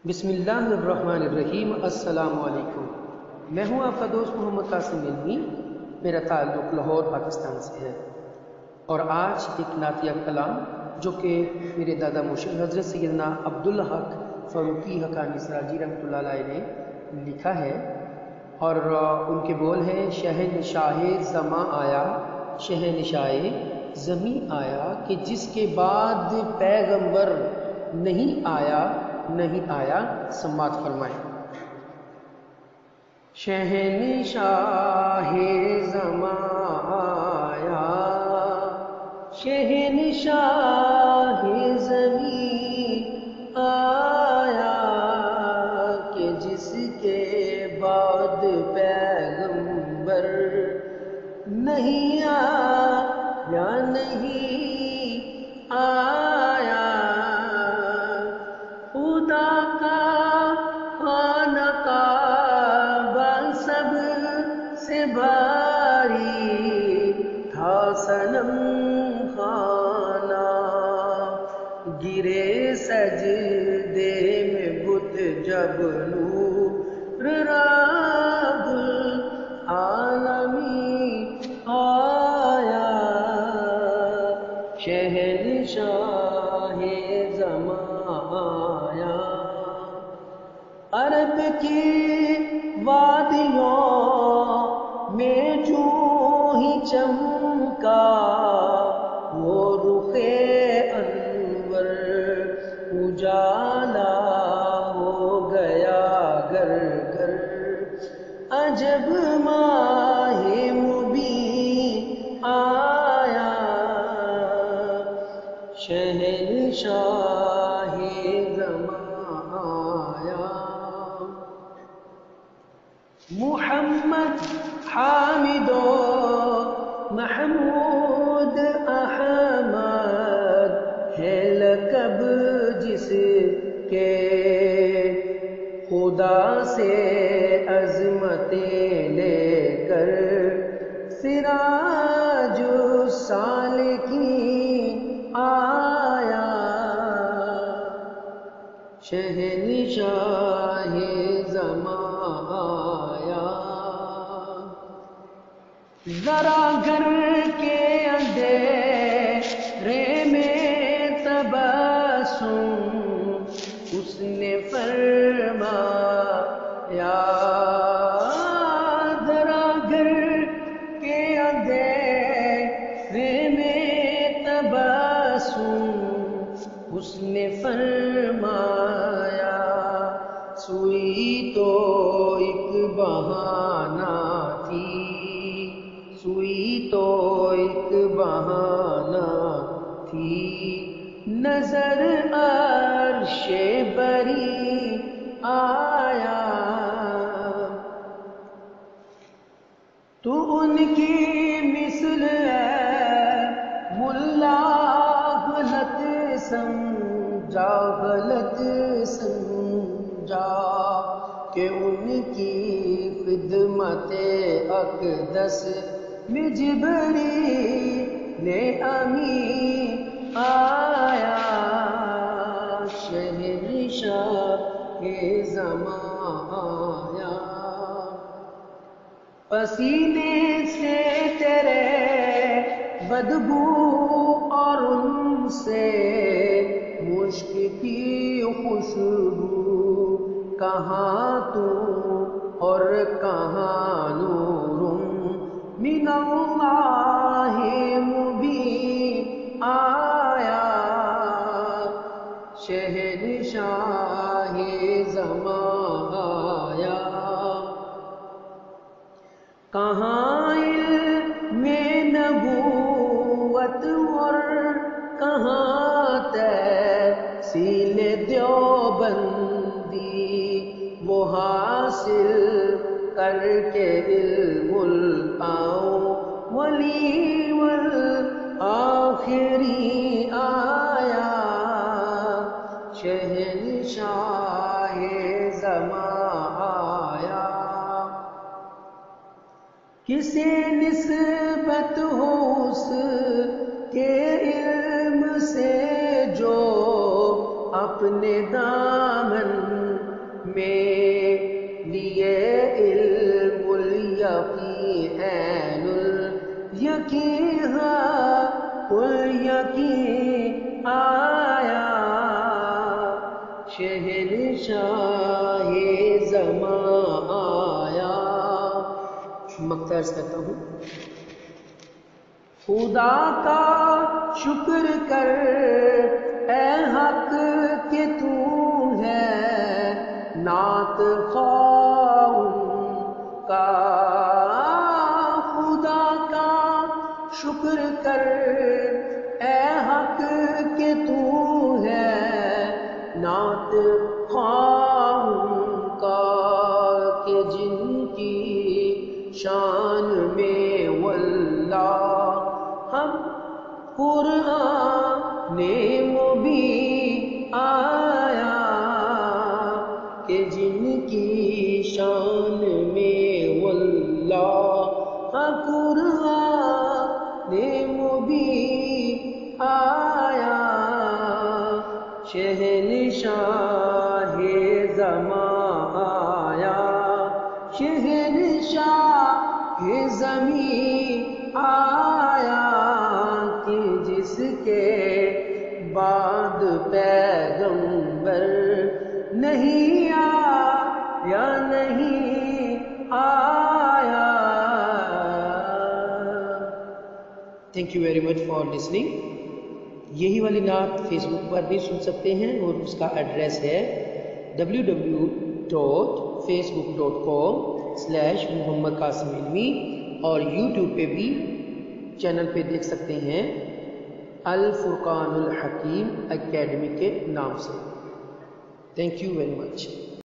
بسم اللہ الرحمن الرحیم۔ السلام علیکم۔ میں ہوں آپ کا دوست محمد قاسم علمی۔ میرا تعلق لاہور پاکستان سے ہے، اور آج ایک نعتیہ کلام جو کہ میرے دادا مرشد حضرت سیدنا عبدالحق فاروقی حقانی سراجی رحمۃ اللہ علیہ نے لکھا ہے، اور ان کے بول ہیں: شہنشاہ زماں آیا، شہنشاہ زمیں آیا، کہ جس کے بعد پیغمبر نہیں آیا سماعت فرمائیں۔ شہنشاہ زماں آیا، شہنشاہ زمیں آیا، کہ جس کے بعد پیغمبر نہیں آیا، خدا کا خانہ کعبہ سب سے بھاری تھا صنم خانہ، گرے سجدے میں بت جب نور رب العالمین آیا۔ شہنشاہ زماں آیا، عرب کی وادیوں میں جو ہی چمکا وہ رخ انور، اجالا ہو گیا گر گر، عجب ماہ مبین آیا۔ شہنشاہ زماں آیا، محمد حامد و محمود احمد ہے لقب جس کے، خدا سے عظمتیں لے کر سراج السالکین آیا۔ شہنشاہ زماں آیا، ذرا گھر کے اندھیرے میں تبسم اس نے فرمایا، ذرا گھر کے اندھیرے میں تبسم اس نے فرمایا، سوئی تو ایک بہانہ تھی، سوئی تو ایک بہانہ تھی، نظر عرش بری آیا، تو ان کی مثل ہے ملا غلط سمجھا کہ ان کی خدمت اقدس میں جبریل امین آیا۔ شہنشاہ زماں آیا، پسینے سے تیرے بدبو اور ان سے مشک کی خوشبو، کہاں تو اور کہاں نور من اللہ مبین آیا۔ شہنشاہ زماں آیا، کہاں علم نبوت اور کہاں تحصیل دیوبندی، وہ حاصل کر کے علم الاولی والآخری آیا۔ شہنشاہ زماں آیا، کسے نسبت ہو اس کے علم سے جو اپنے دامن شہنشاہ زمان آیا. مقطع عرض کرتا ہوں. خدا کا شکر کر اے حق کہ تو ہے نعت خواہ کا. خدا کا شکر کر اے حق کہ تو ہے نعت خواہ کا. کہ جن کی شان میں واللہ ہم قرآن مبین آیا. کہ جن کی شان میں واللہ ہم قرآن مبین آیا. شہنشاہ زمان آیا. شہنشاہ زمین آیا. کہ جس کے بعد پیغمبر نہیں آیا نہیں آیا. Thank you very much for listening. یہی والی نعت فیس بک پر بھی سن سکتے ہیں اور اس کا ایڈریس ہے www.facebook.com/محمد قاسم علمی. اور یوٹیوب پہ بھی چینل پہ دیکھ سکتے ہیں الفرقان الحکیم اکیڈمی کے نام سے. Thank you very much.